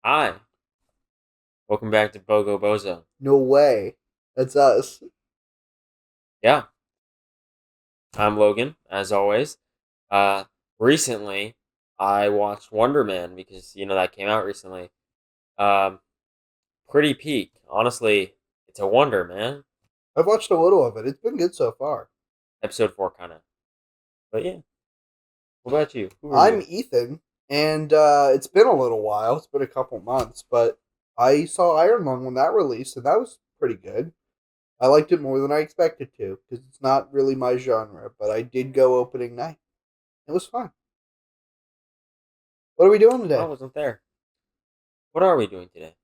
Hi, welcome back to BOGO BOZO. No way. That's us. Yeah, I'm Logan, as always. Uh, Recently, I watched Wonder Man because, that came out recently. Um, Pretty peak. Honestly, it's a wonder, man. I've watched a little of it. It's been good so far. Episode 4, kind of. But yeah, what about you? Who are I'm you? Ethan, and it's been a little while. It's been a couple months, but I saw Iron Lung when that released, and that was pretty good. I liked it more than I expected to because it's not really my genre, but I did go opening night. It was fun. What are we doing I today? wasn't there. What are we doing today?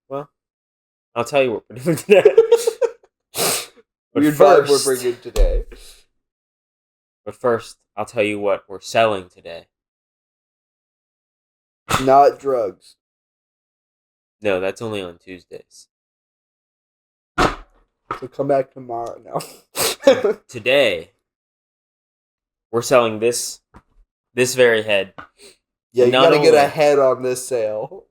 Well, I'll tell you what we're doing today. But Weird vibe we're first, bringing today. but first, I'll tell you what we're selling today. Not drugs. No, that's only on Tuesdays. So come back tomorrow now. Today, we're selling this very head. Yeah, And you not gotta get only ahead on this sale.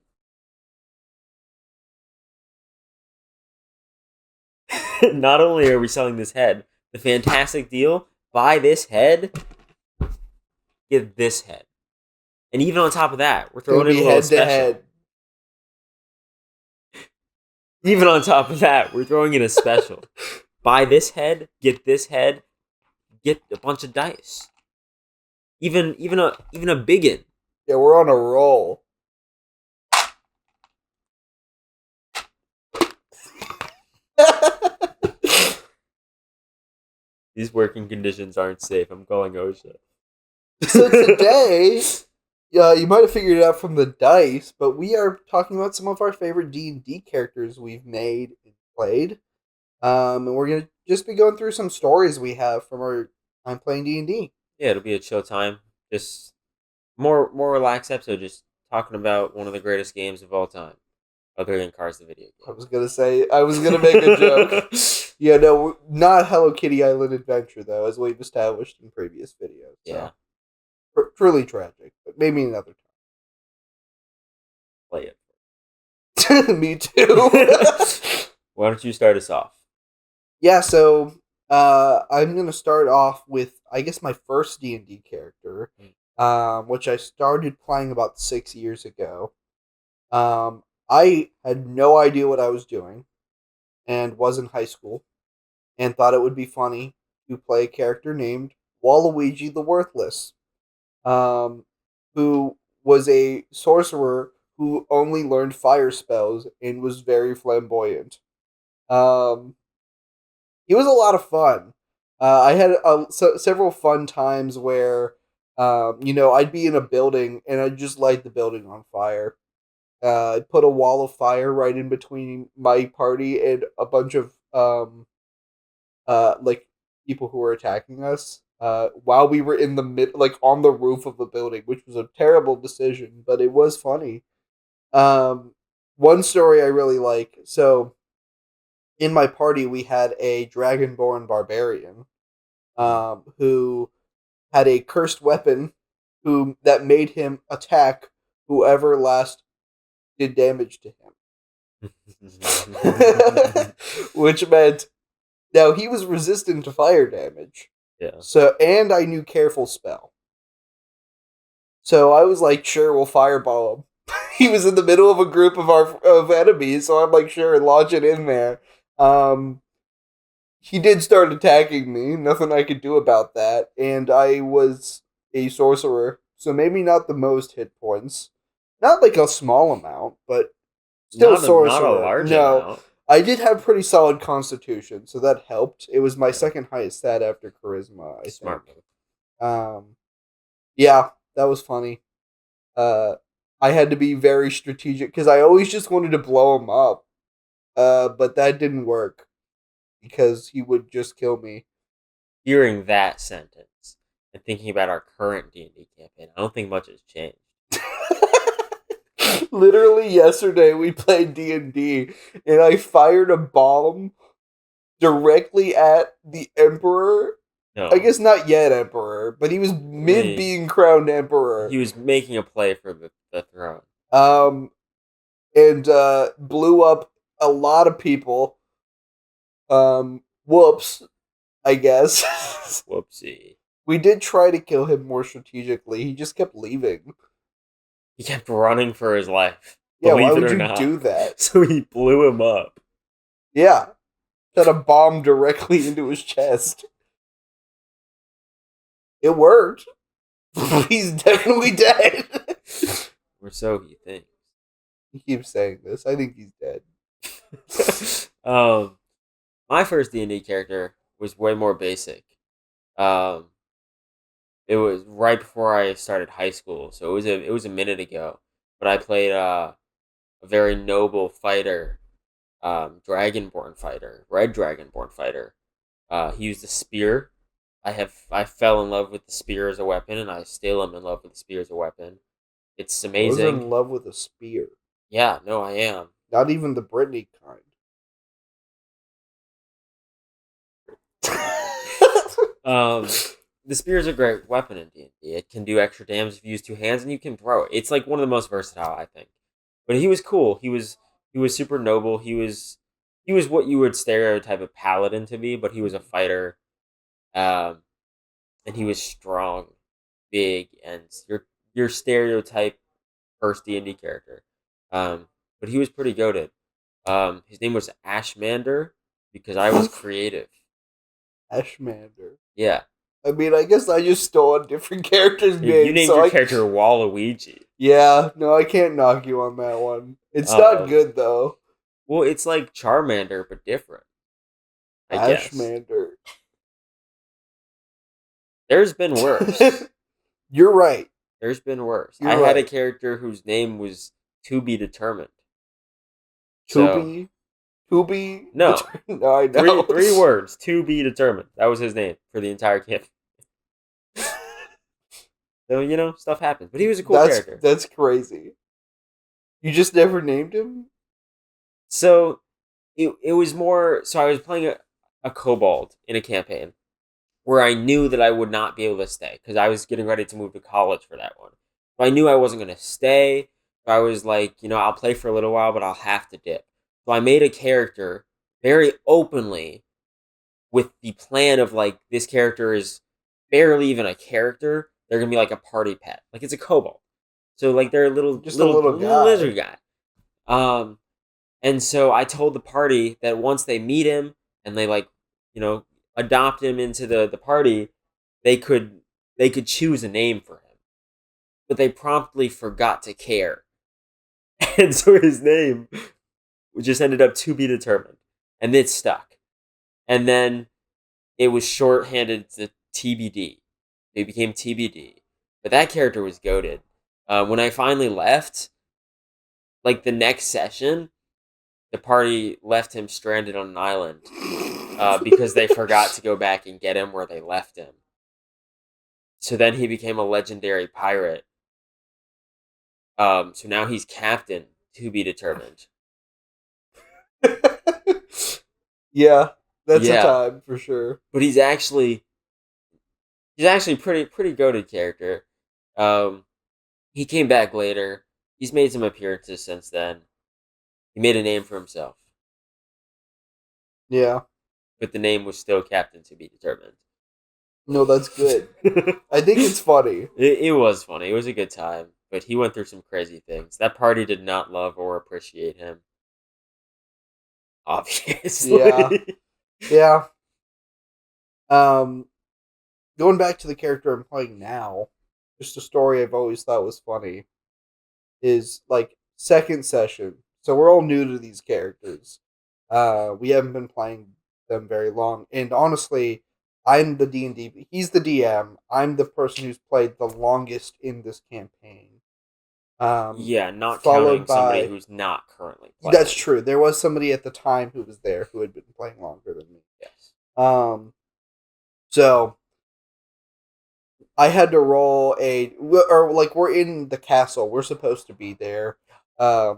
not only are we selling this head, the fantastic deal, buy this head, get this head. And even on top of that, we're It's gonna throwing in a be little head to special. head. Even on top of that, we're throwing in a special. Buy this head, get this head, get a bunch of dice. Even a biggin. Yeah, we're on a roll. These working conditions aren't safe. I'm calling OSHA. So today, you might have figured it out from the dice, but we are talking about some of our favorite D&D characters we've made and played. And we're gonna just be going through some stories we have from our time playing D&D. Yeah, it'll be a chill time. Just more relaxed episode, just talking about one of the greatest games of all time. Other than Cars the video I was gonna make a joke. game. Yeah, no, not Hello Kitty Island Adventure though, as we've established in previous videos. Yeah, So truly tragic, but maybe another play time. Me too. it. Why don't you start us off? Yeah, so I'm gonna start off with I guess my first D&D character, which I started playing about 6 years ago. I had no idea what I was doing, and was in high school, and thought it would be funny to play a character named Waluigi the Worthless, um, who was a sorcerer who only learned fire spells and was very flamboyant. Um, It was a lot of fun. I had several fun times where, I'd be in a building and I'd just light the building on fire. I'd put a wall of fire right in between my party and a bunch of like people who were attacking us. While we were in the like on the roof of the building, which was a terrible decision, but it was funny. Um, One story I really like. So in my party, we had a dragonborn barbarian who had a cursed weapon who that made him attack whoever last did damage to him. Which meant now he was resistant to fire damage. Yeah. So and I knew careful spell. So I was like, sure, we'll fireball him. He was in the middle of a group of enemies, so I'm like, sure, launch it in there. Um, he did start attacking me. Nothing I could do about that. And I was a sorcerer, so maybe not the most hit points. Not like a small amount, but still Not a sorcerer. large No, amount. I did have pretty solid constitution, so that helped. It was my second highest stat after charisma, I think. Smart move. Yeah, that was funny. Uh, I had to be very strategic because I always just wanted to blow him up. But that didn't work because he would just kill me. Hearing that sentence and thinking about our current D&D campaign, I don't think much has changed. Literally yesterday we played D&D and I fired a bomb directly at the emperor. I No, guess not yet emperor, but he was mid he, being crowned emperor. he was making a play for the throne. Um and blew up a lot of people. Whoops, I guess. Whoopsie. We did try to kill him more strategically. He just kept leaving. He kept running for his life. Yeah, why Believe it would or you not. do that? So he blew him up. Yeah, had a bomb directly into his chest. It worked. He's definitely dead. Or so he thinks. He keeps saying this. I think he's dead. My first D&D character was way more basic. Um, it was right before I started high school, so it was a minute ago. But I played a very noble fighter, dragonborn fighter, red dragonborn fighter. He used a spear. I fell in love with the spear as a weapon, and I still am in love with the spear as a weapon. It's I was amazing. in love with a spear. Yeah, no, I am. Not even the Britney kind. Um, the spear is a great weapon in D&D. It can do extra damage if you use two hands, and you can throw it. It's like one of the most versatile, I think. But he was cool. He was super noble. He was what you would stereotype a paladin to be, but he was a fighter. Um, and he was strong, big, and your stereotype first D&D character. But he was pretty goated. His name was Ashmander because I was creative. Ashmander. Yeah. I mean, I guess I just stole a different character's You name, named so your I. character Waluigi. Yeah, no, I can't knock you on that one. It's not Um, good though. well, it's like Charmander, but different, I guess. Ashmander. There's been worse. You're right. There's been worse. I You're had a right. character whose name was To Be Determined. So, Tubi. Tubi. no. No, I Three know. three words. To Be Determined. That was his name for the entire campaign. So, stuff happens. But he was a cool character. That's crazy. You just never named him? So, it was more. So, I was playing a kobold in a campaign where I knew that I would not be able to stay because I was getting ready to move to college for that one. So I knew I wasn't going to stay. So I was like, I'll play for a little while, but I'll have to dip. So I made a character very openly with the plan of like, this character is barely even a character. They're going to be like a party pet. Like it's a kobold. So like they're a little, Just a little guy. lizard guy. And so I told the party that once they meet him and they like, adopt him into the party, they could choose a name for him. But they promptly forgot to care. And so his name just ended up To Be Determined. And it stuck. And then it was shorthanded to TBD. It became TBD. But that character was goated. When I finally left, like the next session, the party left him stranded on an island because they forgot to go back and get him where they left him. So then he became a legendary pirate. So now he's captain To Be Determined. Yeah, that's a Yeah. time for sure. But he's actually pretty goated character. He came back later. He's made some appearances since then. He made a name for himself. Yeah. But the name was still Captain To Be Determined. No, that's good. I think it's funny. It was funny. It was a good time. But he went through some crazy things. That party did not love or appreciate him. Obviously. Yeah. Yeah. Going back to the character I'm playing now, just a story I've always thought was funny is like second session. So we're all new to these characters. We haven't been playing them very long, and honestly, I'm the D&D. He's the DM. I'm the person who's played the longest in this campaign. Yeah, not followed counting somebody by- who's not currently playing. That's true. There was somebody at the time who was there who had been playing longer than me. Yes. So I had to roll we're in the castle. We're supposed to be there. I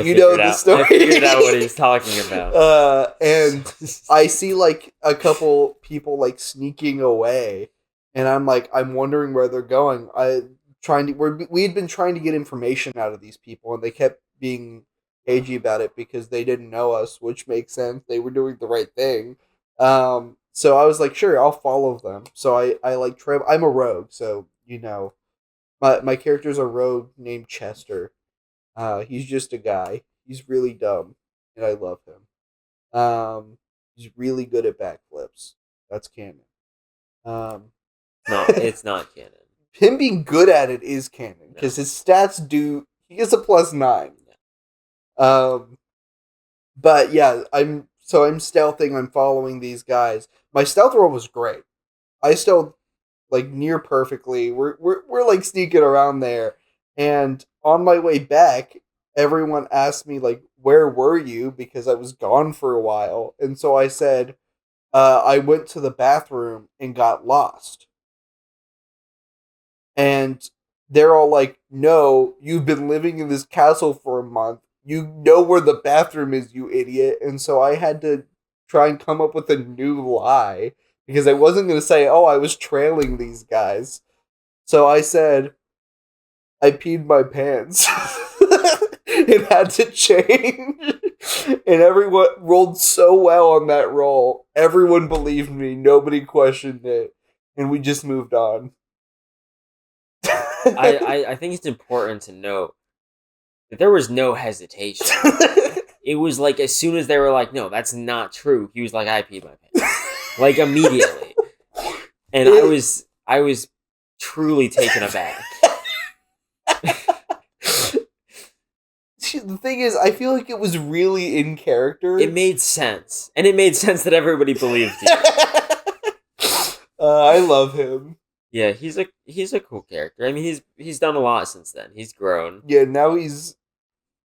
You know the story. I figured out what he's talking about. And I see like a couple people like sneaking away, and I'm wondering where they're going. we had been trying to get information out of these people, and they kept being cagey about it because they didn't know us, which makes sense. They were doing the right thing. So I was like, sure, I'll follow them. So I like travel. I'm a rogue, so my character's a rogue named Chester. He's just a guy. He's really dumb, and I love him. He's really good at backflips. That's canon. Um, No, it's not canon. him being good at it is canon No. because his stats do. He gets a +9. Um, but yeah, I'm stealthing. I'm following these guys. My stealth roll was great. I stealth like near perfectly. We're like sneaking around there, and on my way back, everyone asked me like, "Where were you?" Because I was gone for a while, and so I said, "I went to the bathroom and got lost." And they're all like, "No, you've been living in this castle for a month. You know where the bathroom is, you idiot." And so I had to try and come up with a new lie because I wasn't going to say, "Oh, I was trailing these guys." So I said, "I peed my pants." It had to change. And everyone rolled so well on that roll. Everyone believed me. Nobody questioned it. And we just moved on. I think it's important to note that there was no hesitation. It was like as soon as they were like, "No, that's not true," he was like, "I peed my pants," like immediately, and I was truly taken aback. The thing is, I feel like it was really in character. It made sense, and it made sense that everybody believed you. I love him. Yeah, he's a cool character. I mean, he's done a lot since then. He's grown. Yeah, now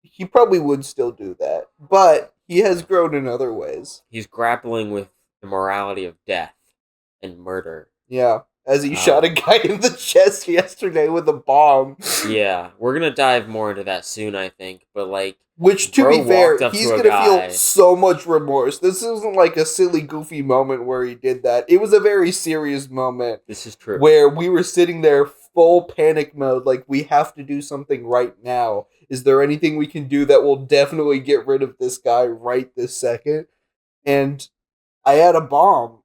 he probably would still do that, but he has grown in other ways. He's grappling with the morality of death and murder. Yeah, as he shot a guy in the chest yesterday with a bomb. Yeah, we're gonna dive more into that soon, I think. But like, which, to be fair, he's to gonna feel so much remorse. This isn't like a silly, goofy moment where he did that. It was a very serious moment. This is true. Where we were sitting there full panic mode, like, we have to do something right now. Is there anything we can do that will definitely get rid of this guy right this second? And I had a bomb.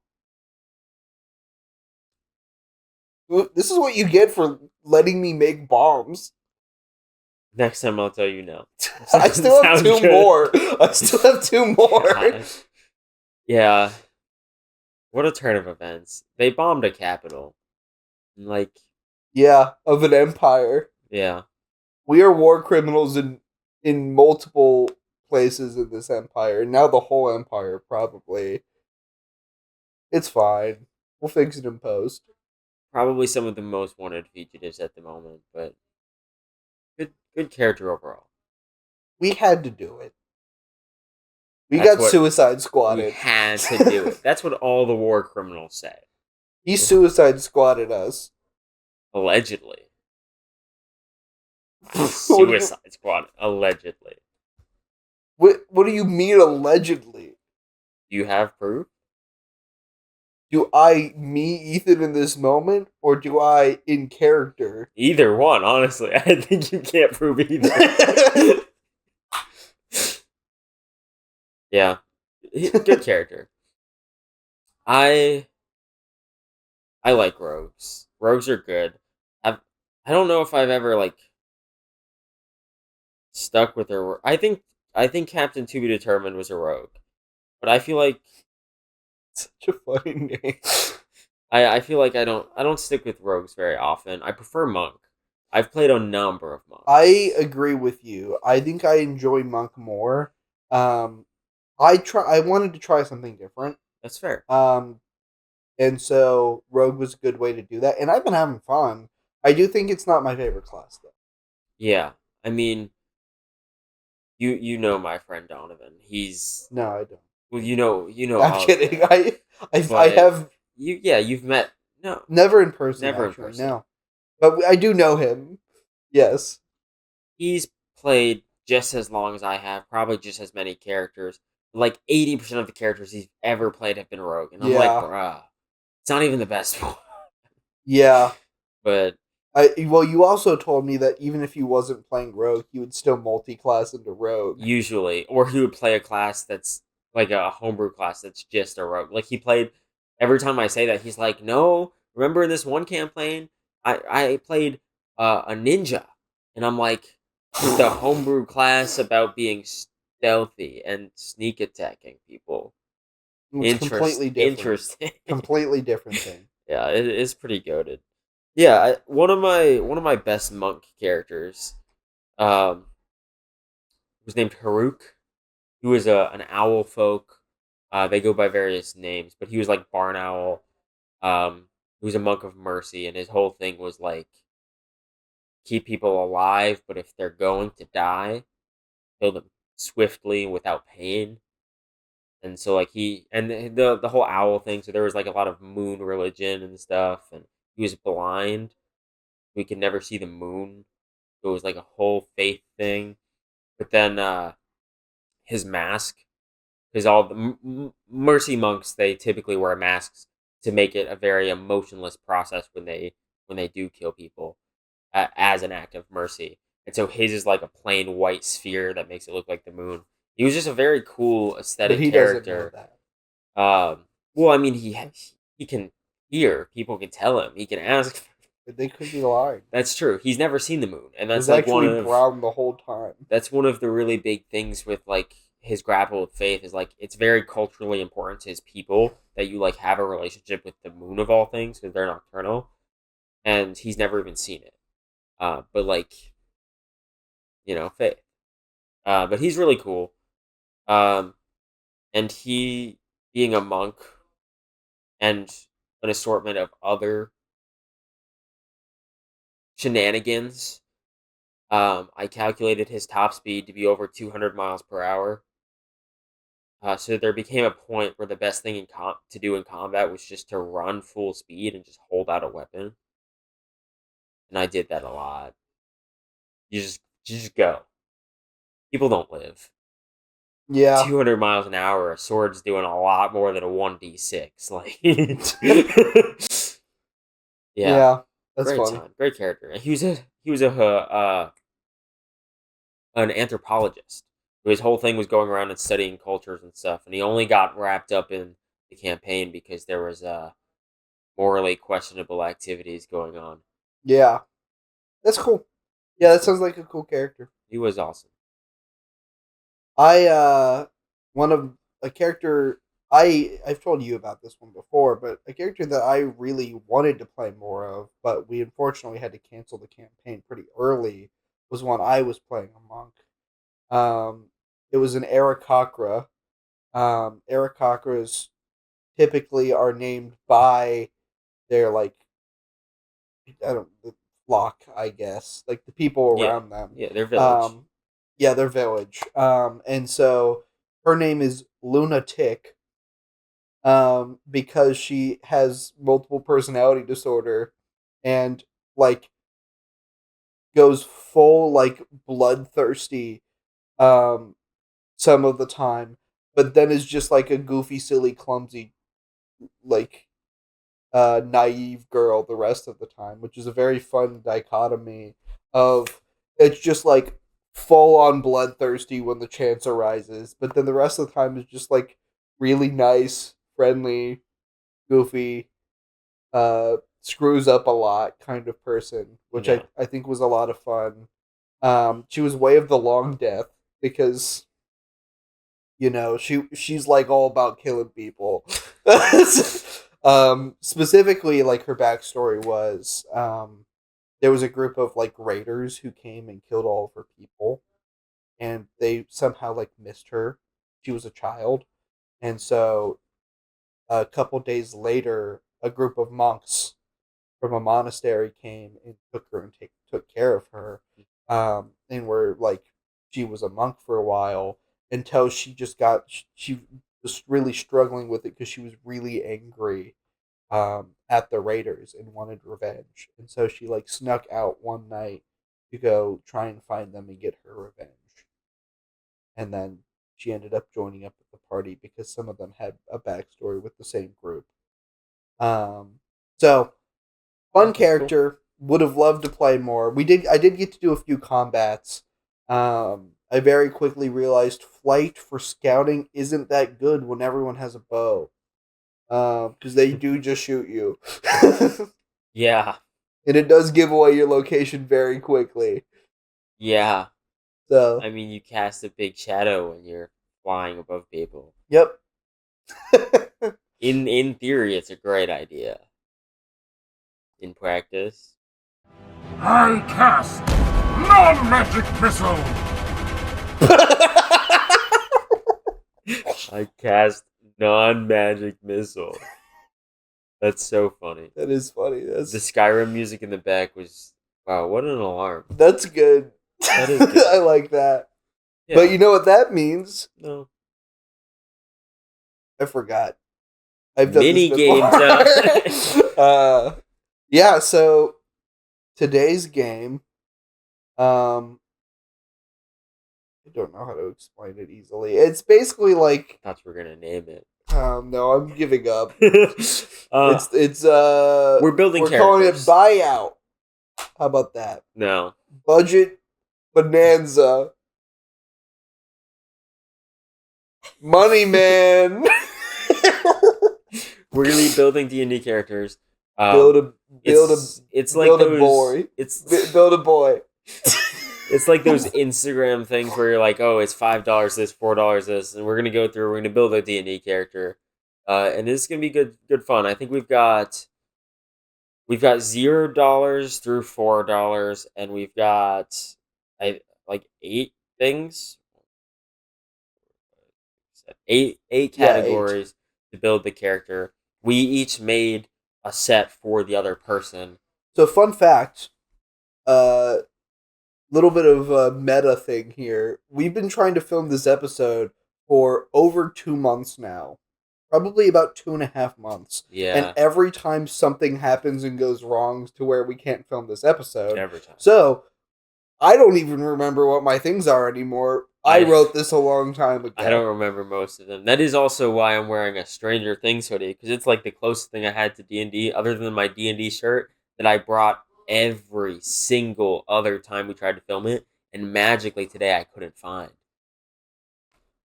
This is what you get for letting me make bombs. Next time I'll tell you no. I still have two more. I still have two more. Gosh. Yeah. What a turn of events. They bombed a capital. Like, yeah, of an empire. Yeah. We are war criminals in multiple places in this empire. Now the whole empire, probably. It's fine. We'll fix it in post. Probably some of the most wanted fugitives at the moment, but good character overall. We had to do it. We got Suicide Squaded. We had to do it. That's what all the war criminals say. He Suicide Squaded us. Allegedly. Suicide Squad. Allegedly. What do you mean allegedly? Do you have proof? Do I meet Ethan in this moment, or do I in character? Either one, honestly. I think you can't prove either. Yeah. Good character. I like rogues. Rogues are good. I don't know if I've ever like stuck with her. I think Captain To Be Determined was a rogue, but I feel like such a funny name. I feel like I don't stick with rogues very often. I prefer monk. I've played a number of monks. I agree with you. I think I enjoy monk more. I wanted to try something different. That's fair. And so rogue was a good way to do that, and I've been having fun. I do think it's not my favorite class though. Yeah, I mean, you know my friend Donovan. He's no, I don't. Well, you know. I'm kidding. I have. You've met never in person. Never actually, in person. No, but I do know him. Yes, he's played just as long as I have. Probably just as many characters. Like 80% of the characters he's ever played have been rogue, and I'm like, bruh, it's not even the best one. Yeah, but Well, you also told me that even if he wasn't playing rogue, he would still multi-class into rogue. Usually, or he would play a class that's like a homebrew class that's just a rogue. Like he played every time I say that, he's like, "No, remember in this one campaign, I played a ninja," and I'm like, "It's a homebrew class about being stealthy and sneak attacking people." It's completely different. Interesting. Completely different thing. Yeah, it is pretty goaded. Yeah, one of my best monk characters um was named Haruk. He was an owl folk. They go by various names, but he was like barn owl. He was a monk of mercy, and his whole thing was like keep people alive, but if they're going to die, kill them swiftly without pain. And so like the whole owl thing. So there was like a lot of moon religion and stuff, and he was blind. We could never see the moon. So it was like a whole faith thing. But then his mask, because all the mercy monks, they typically wear masks to make it a very emotionless process when they do kill people as an act of mercy. And so his is like a plain white sphere that makes it look like the moon. He was just a very cool But aesthetic he doesn't know character. that. Well, I mean, he can hear. People can tell him. He can ask. But they could be lying. That's true. He's never seen the moon, and It that's was like one actually of brown the whole time. the really big things with like his grapple with faith is like it's very culturally important to his people that you like have a relationship with the moon of all things because they're nocturnal, and he's never even seen it. But like faith. But he's really cool. Um, and he being a monk and an assortment of other shenanigans. I calculated his top speed to be over 200 miles per hour. So there became a point where the best thing to do in combat was just to run full speed and just hold out a weapon, and I did that a lot. You just go. People don't live. Yeah. 200 miles an hour, a sword's doing a lot more than a 1d6. Like, yeah, Yeah. That's great funny. time, great character. And he was a an anthropologist. His whole thing was going around and studying cultures and stuff, and he only got wrapped up in the campaign because there was morally questionable activities going on. Yeah. That's cool. Yeah, He's that cool. sounds like a cool character. He was awesome. I one of a character I've told you about this one before, but a character that I really wanted to play more of, but we unfortunately had to cancel the campaign pretty early, was one I was playing a monk. It was an Aarakocra. Aarakocras typically are named by their like I don't the flock, I guess, like the people Yeah, around them. yeah, their village. Um, yeah, their village. And so her name is Lunatic. Because she has multiple personality disorder, and like goes full like bloodthirsty. Um, some of the time, but then is just like a goofy, silly, clumsy, like naive girl the rest of the time, which is a very fun dichotomy of it's just like full on bloodthirsty when the chance arises, but then the rest of the time is just like really nice, friendly, goofy, screws up a lot kind of person, which Yeah. I think was a lot of fun. She was Way of the Long Death because she's like all about killing people. Specifically, like her backstory was there was a group of like raiders who came and killed all of her people, and they somehow like missed her. She was a child, and so a couple days later, a group of monks from a monastery came and took her and took care of her, and were like she was a monk for a while until she was really struggling with it because she was really angry at the raiders and wanted revenge, and so she like snuck out one night to go try and find them and get her revenge, and then she ended up joining up with the party because some of them had a backstory with the same group. Um, so fun That's cool. character, would have loved to play more. I did get to do a few combats. I very quickly realized flight for scouting isn't that good when everyone has a bow. Because they do just shoot you. Yeah. And it does give away your location very quickly. Yeah. So, I mean, you cast a big shadow when you're flying above people. yep. In theory, it's a great idea. In practice, I cast non-magic missile. I cast non-magic missile. That's so funny. That is funny. The Skyrim music in the back was wow. What an alarm! That's good. That is good. I like that. Yeah. But you know what that means? No. I forgot. I've done Mini this games. before. Yeah. So today's game, I don't know how to explain it easily. It's basically like, I thought you were gonna name it. no, I'm giving up. We're building we're calling it characters. buyout. How about that? No. Budget bonanza. Money man. We're gonna be building D&D characters. It's like build those, a boy. Build a boy. It's like those Instagram things where you're like, oh, it's $5 this, $4 this, and we're gonna go through. We're gonna build a D&D character, and this is gonna be good fun. I think we've got $0 through $4, and we've got like 8 things, eight categories to build the character. We each made a set for the other person. So, fun fact, little bit of a meta thing here. We've been trying to film this episode for over 2 months now. Probably about 2.5 months. Yeah. And every time something happens and goes wrong to where we can't film this episode. Every time. So, I don't even remember what my things are anymore. I wrote this a long time ago. I don't remember most of them. That is also why I'm wearing a Stranger Things hoodie, because it's like the closest thing I had to D&D, other than my D&D shirt that I brought every single other time we tried to film it, and magically today I couldn't find.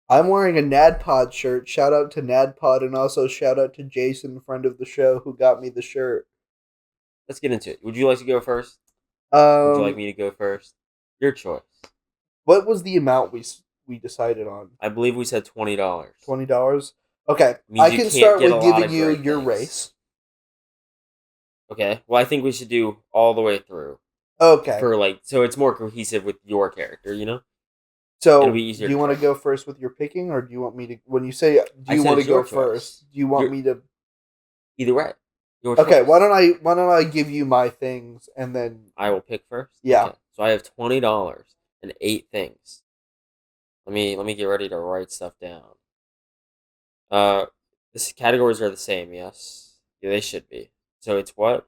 I'm wearing a NADPOD shirt. Shout out to NADPOD, and also shout out to Jason, friend of the show, who got me the shirt. Let's get into it. Would you like to go first? Would you like me to go first? Your choice. What was the amount we decided on? I believe we said $20. $20? Okay. I can start with giving you your race. Okay. Well, I think we should do all the way through. Okay. So it's more cohesive with your character, you know? So, do you want to go first with your picking, or do you want me to, when you say, do you want to go first, do you want me to? Either way. Okay, why don't I give you my things, and then I will pick first? Yeah. Okay. So I have $20 and 8 things. Let me get ready to write stuff down. This categories are the same, yes? Yeah, they should be. So it's what?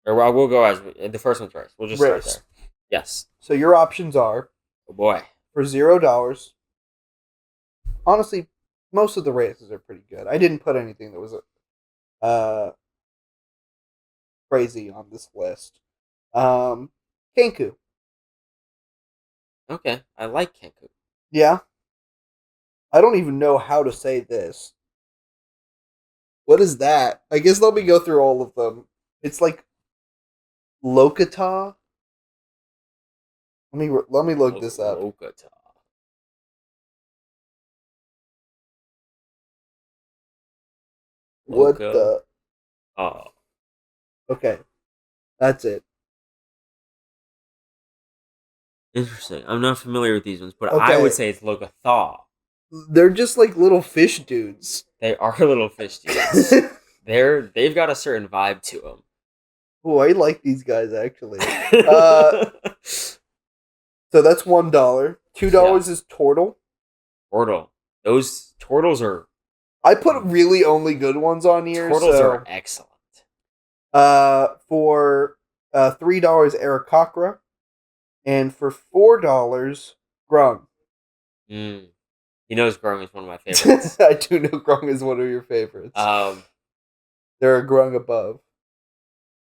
Or well, we'll go as the first one's race. We'll just start there. Yes. So your options are, oh boy, for $0. Honestly, most of the races are pretty good. I didn't put anything that was crazy on this list. Kenku. Okay, I like Kenku. Yeah. I don't even know how to say this. What is that? I guess let me go through all of them. It's like Lokata. Let me look this up. Lokata. What the? Oh. Okay. That's it. Interesting. I'm not familiar with these ones, but Okay. I would say it's Lokatha. They're just like little fish dudes. They are little fish dudes. They've got a certain vibe to them. Oh, I like these guys actually. So that's $1. $2 is Tortle. Tortle. Those turtles are. I put really only good ones on here. Turtles are excellent. For $3, Arakakra, and for $4, Grung. He knows Grung is one of my favorites. I do know Grung is one of your favorites. They're a Grung above.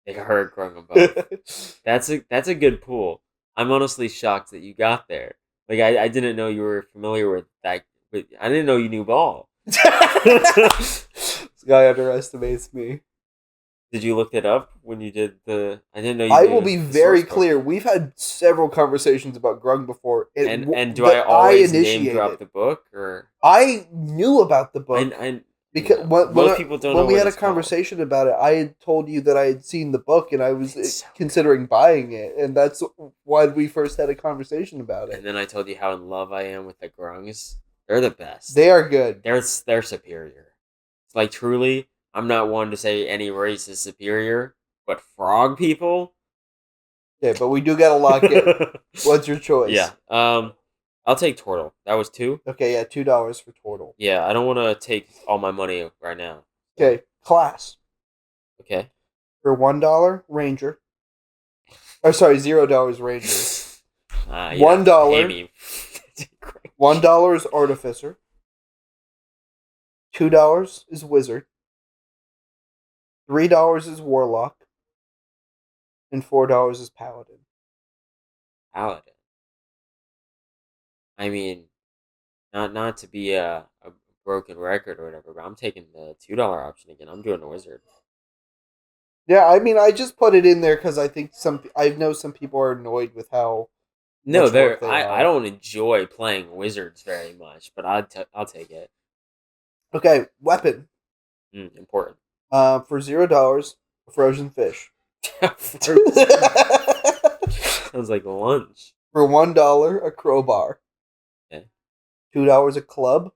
They heard growing them both. That's a good pool. I'm honestly shocked that you got there. Like I didn't know you were familiar with that. But I didn't know you knew ball. This guy underestimates me. Did you look it up when you did the? I didn't know you I knew will be the very source code. clear. We've had several conversations about Grung before. And do I always name drop the book or? I knew about the book I because most people don't know when we what had a it's called. conversation about it, I had told you that I had seen the book and I was It's so considering buying it, and that's why we first had a conversation about it. And then I told you how in love I am with the grungs. They're the best. They are good. They're superior. It's like truly, I'm not one to say any race is superior, but frog people. Yeah, but we do gotta lock it. What's your choice? Yeah. I'll take turtle. That was 2. Okay, yeah, $2 for turtle. Yeah, I don't want to take all my money right now. Okay, class. Okay. For $1, Ranger. Oh, sorry, $0 Ranger. Yeah, $1. pay me. $1 is Artificer. $2 is Wizard. $3 is Warlock. And $4 is Paladin. Paladin. I mean, not to be a broken record or whatever, but I'm taking the $2 option again. I'm doing the wizard. Yeah, I mean, I just put it in there because I think I know some people are annoyed with how No, much work they I are. don't enjoy playing wizards very much, but I'll take it. Okay, weapon. Important. For $0, a frozen fish. Sounds like lunch. For $1, a crowbar. Okay. $2, a club.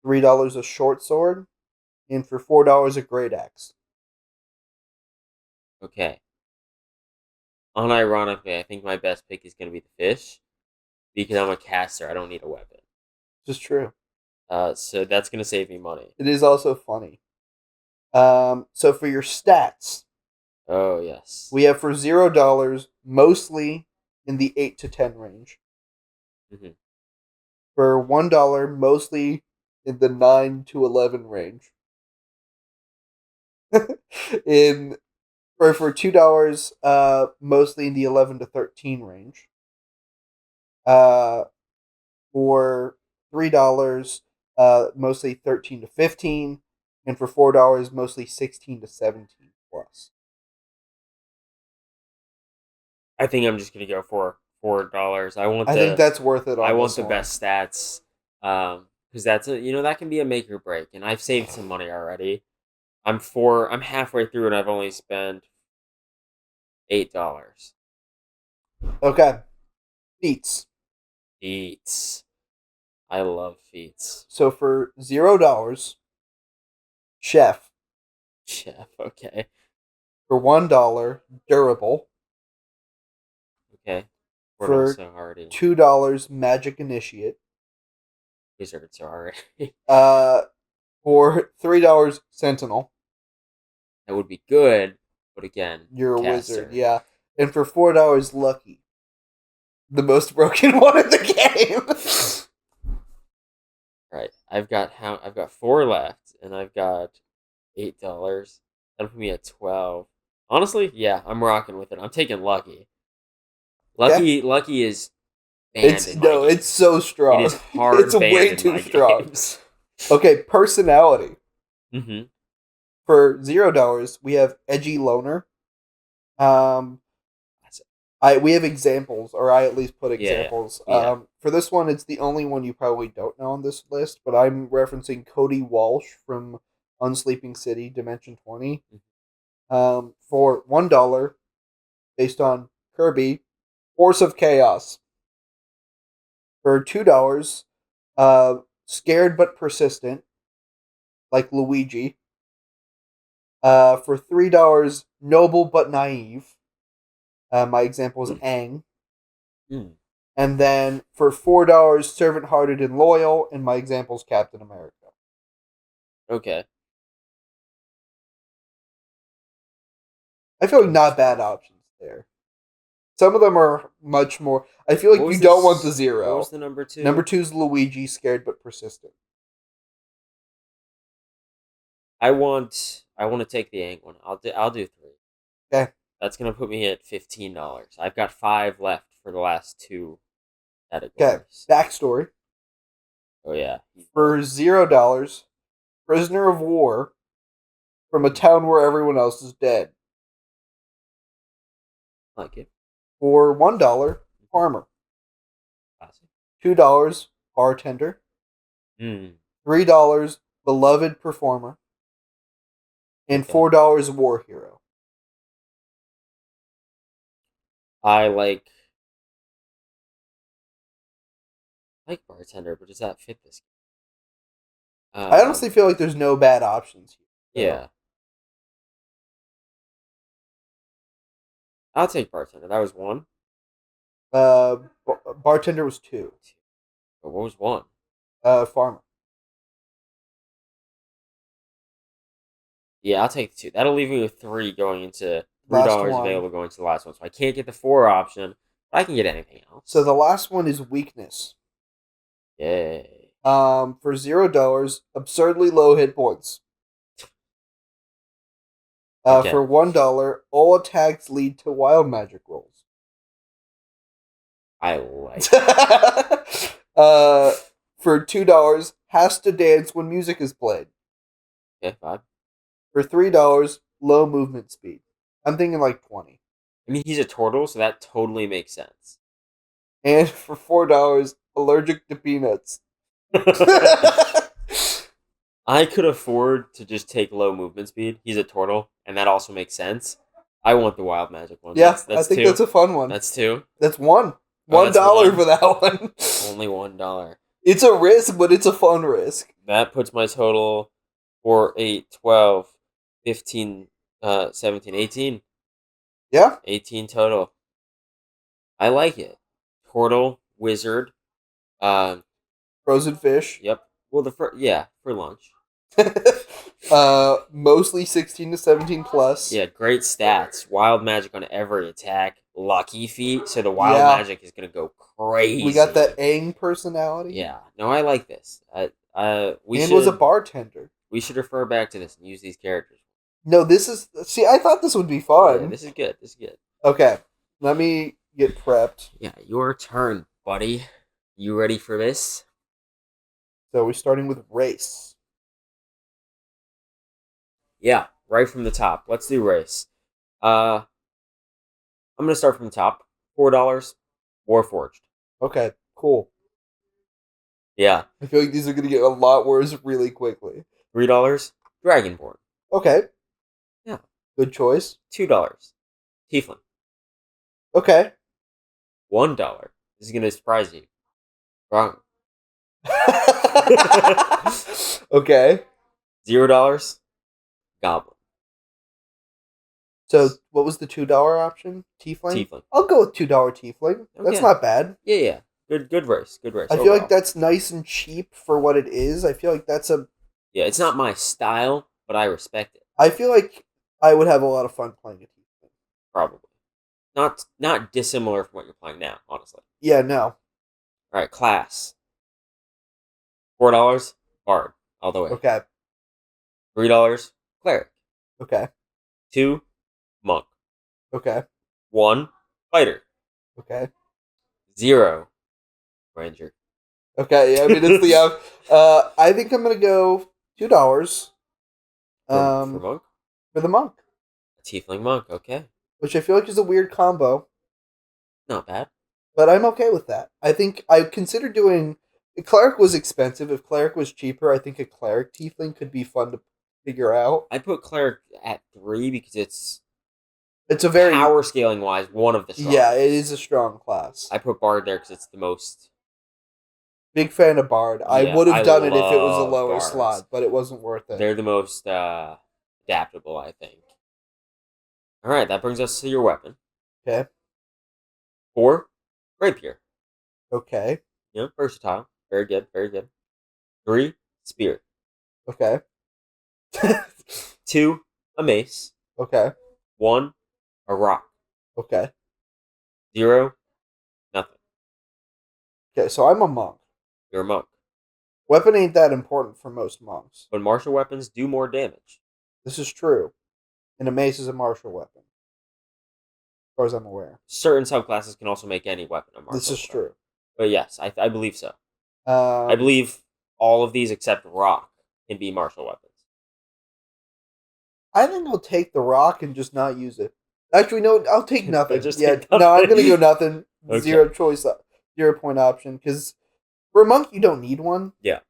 $3, a short sword. And for $4, a great axe. Okay. Unironically, I think my best pick is going to be the fish because I'm a caster. I don't need a weapon. This is true. So that's going to save me money. It is also funny. So for your stats, Oh, yes. we have for $0, mostly in the 8 to 10 range. Mm-hmm. For $1, mostly in the 9 to 11 range. For $2, mostly in the 11 to 13 range. For $3, mostly 13 to 15, and for $4, mostly 16 to 17 plus. I think I'm just going to go for $4. I think that's worth it. I want the best stats. Because that's that can be a make or break, and I've saved some money already. I'm halfway through, and I've only spent $8. Okay, feats. Feats. I love feats. So for $0, chef. Chef. Okay. For $1, durable. Okay. For also already. $2, magic initiate. Wizards are already. For $3, sentinel. That would be good, but again, You're a caster. wizard, yeah. And for $4, lucky. The most broken one in the game. Right. I've got 4 left, and I've got $8. That'll put me at 12. Honestly, yeah, I'm rocking with it. I'm taking lucky. Lucky is banned in my games. It's so strong. It is hard. It's way too strong. Games. Okay, personality. Mm-hmm. For $0, we have edgy loner. We have examples, or I at least put examples. Yeah. For this one, it's the only one you probably don't know on this list, but I'm referencing Cody Walsh from Unsleeping City, Dimension 20. For $1, based on Kirby, Force of Chaos. For $2, Scared but Persistent, like Luigi. For $3, Noble but Naive. My example is Aang. And then for $4, Servant-Hearted and Loyal, and my example is Captain America. Okay. I feel like not bad options there. Some of them are much more. I feel like you don't want the 0. What was the number 2? Number 2 is Luigi, Scared but Persistent. I want to take the Aang one. I'll do 3. Okay. That's gonna put me at $15. I've got 5 left for the last 2 Okay. categories. Backstory. Oh yeah. For $0, prisoner of war from a town where everyone else is dead. I like it. For $1, farmer. Classic. $2, bartender. Mm. $3, beloved performer. And Okay. $4, war hero. I like bartender, but does that fit this? I honestly feel like there's no bad options here. Yeah. I'll take bartender. That was 1. Bartender was 2. But what was 1? Farmer. Yeah, I'll take the 2. That'll leave me with 3 going into Last $3 one. available going to the last one. So I can't get the 4 option, but I can get anything else. So the last one is weakness. Yay. For $0, absurdly low hit points. Okay. For $1, all attacks lead to wild magic rolls. I like For $2, has to dance when music is played. Okay, 5. For $3, low movement speed. I'm thinking like 20. I mean, he's a turtle, so that totally makes sense. And for $4, allergic to peanuts. I could afford to just take low movement speed. He's a turtle, and that also makes sense. I want the wild magic one. Yeah, that's I think 2. that's a fun one. That's 2. That's $1. Oh, that's $1 1. for that one. Only $1. It's a risk, but it's a fun risk. That puts my total 4, 8, 12, 15, 17, 18. Yeah. 18 total. I like it. Turtle, wizard. Frozen fish. Yep. Well, for lunch. Mostly 16 to 17 plus. Yeah, great stats. Wild magic on every attack. Lucky feat, so the wild magic is gonna go crazy. We got that Aang personality. Yeah. No, I like this. Was a bartender. We should refer back to this and use these characters. No, I thought this would be fun. Yeah, this is good. This is good. Okay, let me get prepped. Yeah, your turn, buddy. You ready for this? So we're starting with race. Yeah, right from the top. Let's do race. I'm gonna start from the top. $4, Warforged. Okay, cool. Yeah. I feel like these are gonna get a lot worse really quickly. $3, Dragonborn. Okay. Yeah. Good choice. $2, Tiefling. Okay. $1. This is gonna surprise you. Wrong. Okay. $0, Goblin. So what was the $2 option? Tiefling? Tiefling. I'll go with $2 Tiefling. That's Okay. not bad. Yeah. Good race. Good race. I feel like that's nice and cheap for what it is. I feel like Yeah, it's not my style, but I respect it. I feel like I would have a lot of fun playing a Tiefling. Probably. Not dissimilar from what you're playing now, honestly. Yeah, no. Alright, class. $4, Bard, all the way. Okay. $3, Cleric. Okay. 2, Monk. Okay. 1, Fighter. Okay. 0, Ranger. Okay, yeah, I mean it's the I think I'm gonna go $2. For Monk? For the monk. A Tiefling Monk, okay. Which I feel like is a weird combo. Not bad. But I'm okay with that. I think I considered doing Cleric was expensive. If Cleric was cheaper, I think a Cleric Tiefling could be fun to figure out. I put Cleric at 3 because it's a very power scaling wise one of the strongest. Yeah, it is a strong class. I put Bard there because it's the most. Big fan of Bard. I Yeah, would have I done it if it was a love lower bards. slot, but it wasn't worth it. They're the most adaptable, I think. All right, that brings us to your weapon. Okay. 4, Rapier. Okay. Yeah, versatile. Very good. Very good. 3, Spear. Okay. 2, a mace. Okay. 1, a rock. Okay. 0, nothing. Okay, so I'm a monk. You're a monk. Weapon ain't that important for most monks. But martial weapons do more damage. This is true. And a mace is a martial weapon. far as I'm aware. Certain subclasses can also make any weapon a martial This is weapon. true. But yes, I believe so. I believe all of these except rock can be martial weapons. I think I'll take the rock and just not use it. Actually, no, I'll take nothing. Just Yeah, take no, I'm nothing. gonna go nothing. Okay. 0 choice, 0 point option. Because for a monk, you don't need one. Yeah.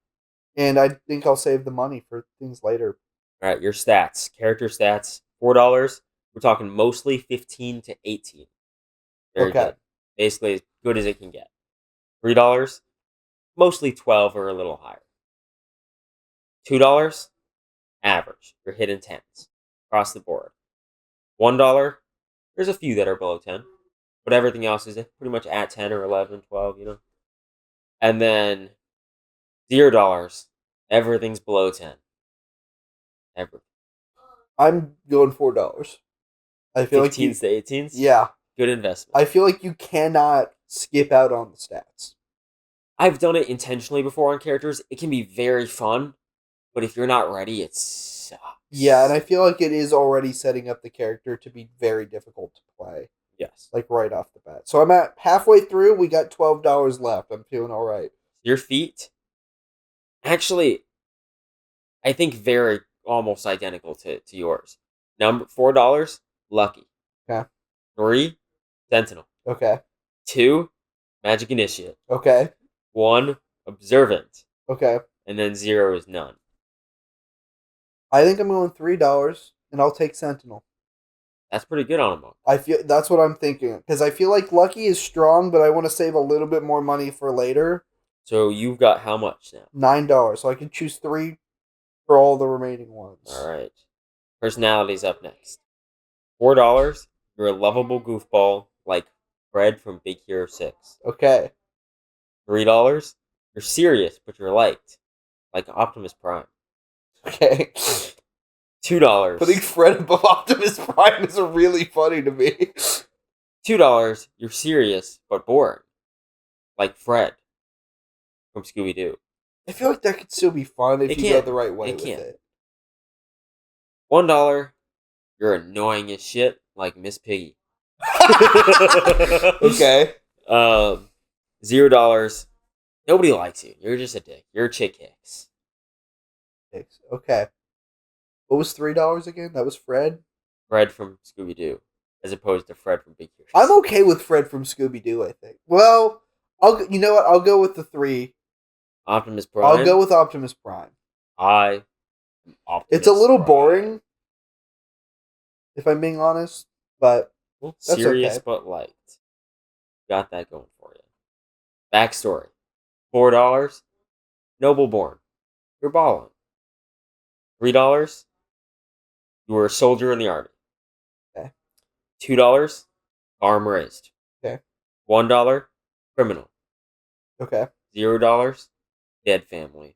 And I think I'll save the money for things later. All right, your stats, character stats, $4. We're talking mostly 15 to 18. Very Okay. good. Basically, as good as it can get. $3, mostly 12 or a little higher. $2, average. You're hitting 10s across the board. $1, there's a few that are below 10, but everything else is pretty much at 10 or 11, 12, you know? And then $0, everything's below 10. Everything. I'm going $4. I feel like 15s to 18s? Yeah. Good investment. I feel like you cannot skip out on the stats. I've done it intentionally before on characters. It can be very fun, but if you're not ready, it sucks. Yeah, and I feel like it is already setting up the character to be very difficult to play. Yes. Like right off the bat. So I'm at halfway through. We got $12 left. I'm feeling all right. Your feet, actually, I think very almost identical to yours. Number $4, lucky. Okay. 3, sentinel. Okay. 2, magic initiate. Okay. 1, observant. Okay. And then 0 is none. I think I'm going $3, and I'll take Sentinel. That's pretty good on a monk. I feel that's what I'm thinking because I feel like Lucky is strong, but I want to save a little bit more money for later. So you've got how much now? $9, so I can choose 3 for all the remaining ones. All right. Personality's up next. $4, you're a lovable goofball like Fred from Big Hero 6. Okay. $3, you're serious, but you're liked, like Optimus Prime. Okay. $2. Putting Fred above Optimus Prime is really funny to me. $2, you're serious, but boring, like Fred from Scooby-Doo. I feel like that could still be fun if It you can. go the right way It with can. it. $1, you're annoying as shit, like Miss Piggy. Okay. $0, nobody likes you. You're just a dick. You're a chick hicks. Okay. What was $3 again? That was Fred? Fred from Scooby-Doo, as opposed to Fred from Big Hero. I'm okay with Fred from Scooby-Doo, I think. Well, you know what? I'll go with the 3. Optimus Prime. I'll go with Optimus Prime. I am Optimus It's a little Prime. boring, if I'm being honest, but Well, that's serious okay. but liked. Got that going for you. Backstory. $4, noble born. You're balling. $3, you were a soldier in the army. Okay. $2, farm raised. Okay. $1, criminal. Okay. $0, dead family.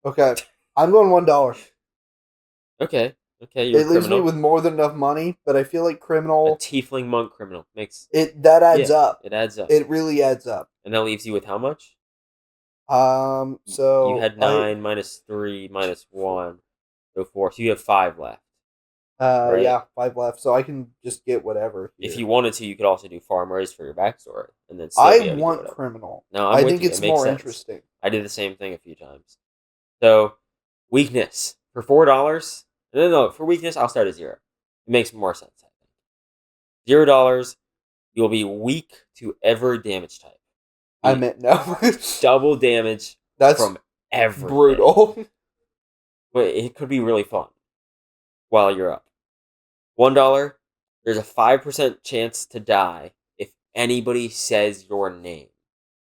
Okay. I'm going $1. Okay. Okay, you're It a leaves me criminal. with more than enough money, but I feel like A criminal tiefling monk criminal. that adds up. It adds up. It really adds up. And that leaves you with how much? So You had 9 minus 3 minus 1. So 4. So you have 5 left. Right. Yeah, 5 left. So I can just get whatever. Here. If you wanted to, you could also do farm raise for your backstory, and then still be I able to do want whatever. criminal. No, I with think you. it's It makes more sense. interesting. I did the same thing a few times. So weakness for $4. No, for weakness I'll start at 0. It makes more sense. I think $0. You'll be weak to every damage type. I meant no. Double damage That's from everything. brutal. But it could be really fun while you're up. $1, there's a 5% chance to die if anybody says your name.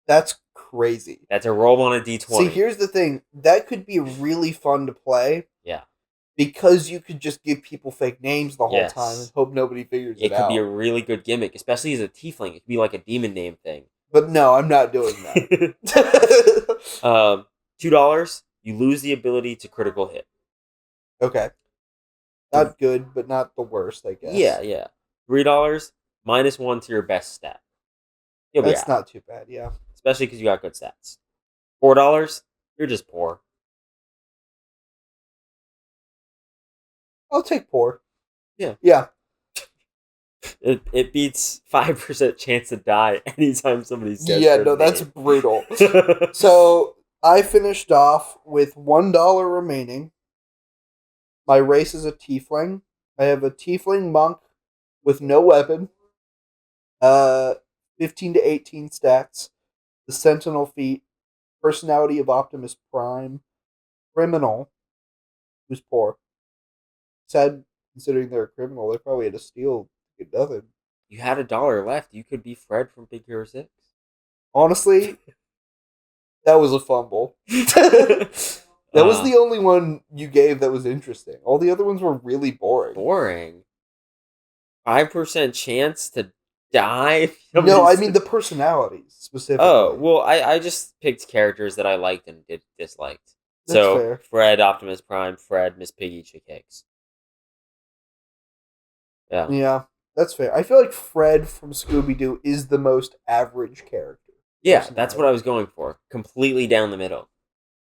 That's crazy. That's a roll on a d20. See, here's the thing. That could be really fun to play. Yeah. Because you could just give people fake names the whole Yes. time and hope nobody figures it It could out. be a really good gimmick, especially as a tiefling. It could be like a demon name thing. But no, I'm not doing that. $2, you lose the ability to critical hit. Okay. Not good, but not the worst, I guess. Yeah. $3, -1 to your best stat. You'll be That's out. not too bad, yeah. Especially because you got good stats. $4, you're just poor. I'll take poor. Yeah. Yeah. It beats 5% chance to die anytime somebody says Yeah, their no, that's name. brutal. So I finished off with $1 remaining. My race is a tiefling. I have a tiefling monk with no weapon. Uh, 15 to 18 stats. The Sentinel feat. Personality of Optimus Prime. Criminal, who's poor. Sad considering they're a criminal. They probably had to steal to get nothing. You had $1 left. You could be Fred from Big Hero 6. Honestly, that was a fumble. That was the only one you gave that was interesting. All the other ones were really boring. Boring. 5% chance to die? No, I mean the personalities specifically. Oh, well, I just picked characters that I liked and disliked. That's So, fair. Fred, Optimus Prime, Fred, Miss Piggy, Chick Hicks. Yeah. Yeah, that's fair. I feel like Fred from Scooby Doo is the most average character. Yeah, that's what I was going for. Completely down the middle.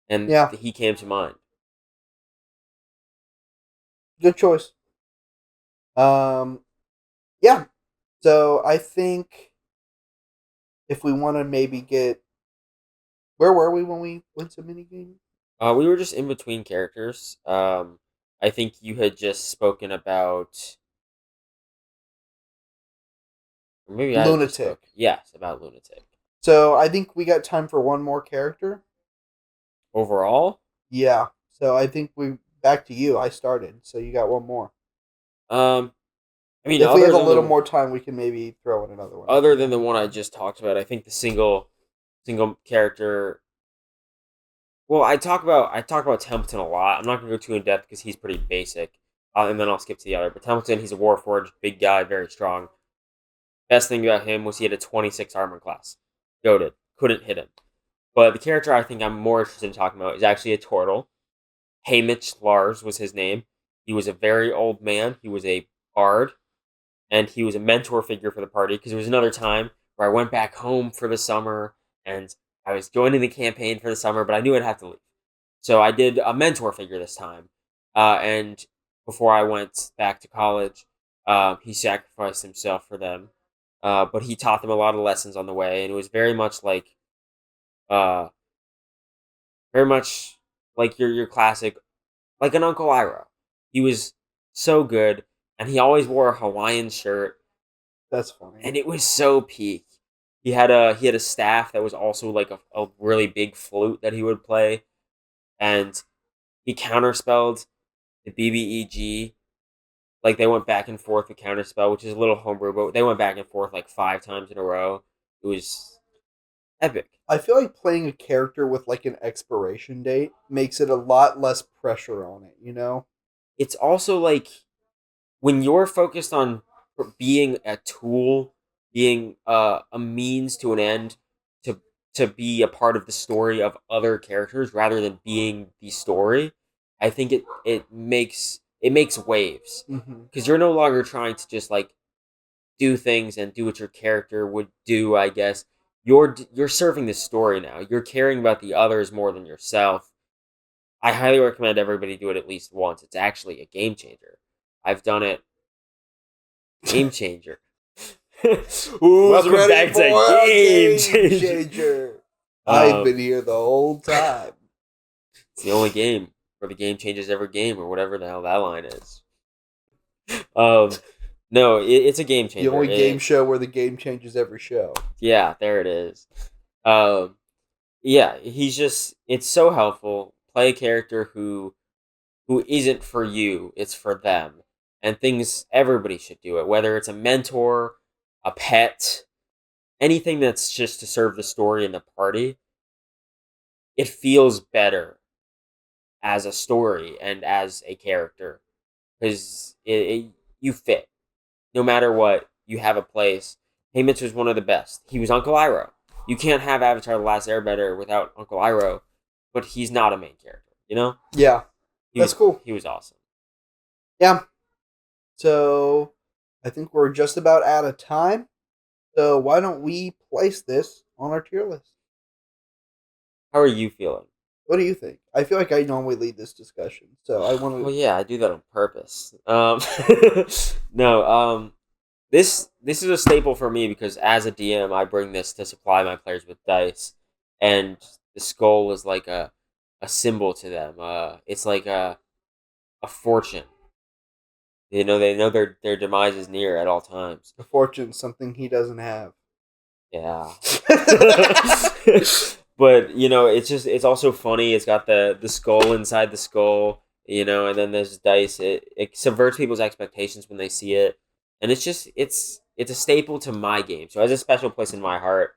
And Yeah. he came to mind. Good choice. Yeah. So I think if we want to maybe get, where were we when we went to minigame? We were just in between characters. I think you had just spoken about. Or maybe I had just Lunatic. Yes, about Lunatic. So I think we got time for one more character. Overall? Yeah. So I think we back to you. I started, so you got one more. I mean, If we have a little than more time, we can maybe throw in another one. other than the one I just talked about, I think the single character. Well, I talk about Templeton a lot. I'm not gonna go too in depth because he's pretty basic, and then I'll skip to the other. But Templeton, he's a Warforged, big guy, very strong. Best thing about him was he had a 26 armor class. Goated. Couldn't hit him. But the character I think I'm more interested in talking about is actually a turtle. Haymitch Lars was his name. He was a very old man. He was a bard. And he was a mentor figure for the party because there was another time where I went back home for the summer and I was joining the campaign for the summer, but I knew I'd have to leave. So I did a mentor figure this time. And before I went back to college, he sacrificed himself for them. But he taught them a lot of lessons on the way, and it was uh, very much like your classic, like an Uncle Ira. He was so good, and he always wore a Hawaiian shirt, That's funny. and it was so peak. He had a staff that was also like a really big flute that he would play, and he counterspelled the BBEG. Like they went back and forth with counterspell, which is a little homebrew, but they went back and forth like 5 times in a row. It was epic. I feel like playing a character with like an expiration date makes it a lot less pressure on it, you know? It's also like when you're focused on being a tool, being a means to an end, to be a part of the story of other characters rather than being the story. I think it makes waves Mm-hmm. because you're no longer trying to just like do things and do what your character would do. I guess you're serving the story now. You're caring about the others more than yourself. I highly recommend everybody do it at least once. It's actually a game changer. I've done it. Game changer. Welcome back to Game Changer. I've been here the whole time. It's the only game where the game changes every game, or whatever the hell that line is. No, it's a game changer. The only game show where the game changes every show. Yeah, there it is. Yeah, it's so helpful. Play a character who isn't for you, it's for them. And everybody should do it, whether it's a mentor, a pet, anything that's just to serve the story and the party. It feels better as a story and as a character because you fit. No matter what, you have a place. Haymitch was one of the best. He was Uncle Iroh. You can't have Avatar: The Last Airbender without Uncle Iroh, but he's not a main character, you know? Yeah, that's cool. He was awesome. Yeah. So, I think we're just about out of time. So, why don't we place this on our tier list? How are you feeling? What do you think? I feel like I normally lead this discussion, so I want to. Well, yeah, I do that on purpose. No, this is a staple for me because as a DM, I bring this to supply my players with dice, and the skull is like a symbol to them. It's like a fortune. They know their demise is near at all times. A fortune, something he doesn't have. Yeah. But it's also funny. It's got the skull inside the skull, and then there's dice. It subverts people's expectations when they see it, and it's a staple to my game. So it has a special place in my heart.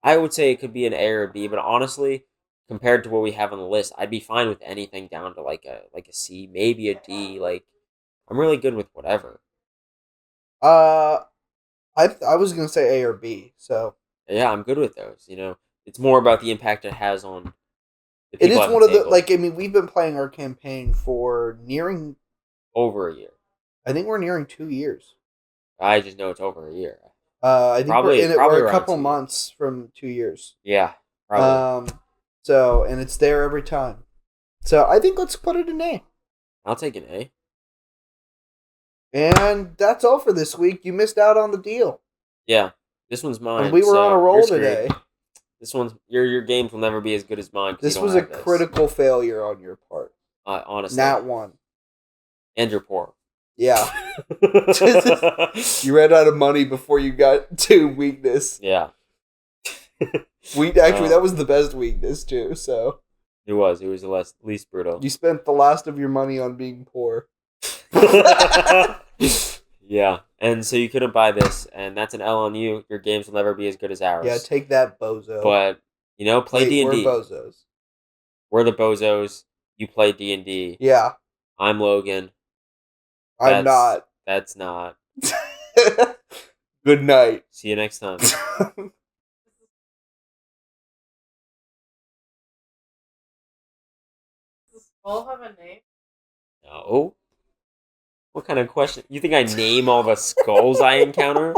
I would say it could be an A or a B, but honestly, compared to what we have on the list, I'd be fine with anything down to like a C, maybe a D. Like I'm really good with whatever. Uh, I was gonna say A or B. So Yeah, I'm good with those. It's more about the impact it has on the it people is at one the of the table. like. I mean, we've been playing our campaign for nearing. Over a year. I think we're nearing 2 years. I just know it's over a year. I think we're Probably in it. probably We're a around couple 2 years. months from 2 years. Yeah, probably. So and it's there every time. So I think let's put it in A. I'll take an A. And that's all for this week. You missed out on the deal. Yeah, this one's mine. And we were on a so roll you're screwed. today. This one's your games will never be as good as mine. 'Cause This you don't was a have this. critical failure on your part. Honestly. Not one. And you're poor. Yeah. You ran out of money before you got to weakness. Yeah. That was the best weakness too. So It was the least brutal. you spent the last of your money on being poor. Yeah, and so you couldn't buy this, and that's an L on you. Your games will never be as good as ours. Yeah, take that, bozo. But play D&D. We're bozos. We're the Bozos. You play D&D. Yeah, I'm Logan. I'm not. That's not. Good night. See you next time. Does the skull have a name? No. What kind of question? You think I name all the skulls I encounter?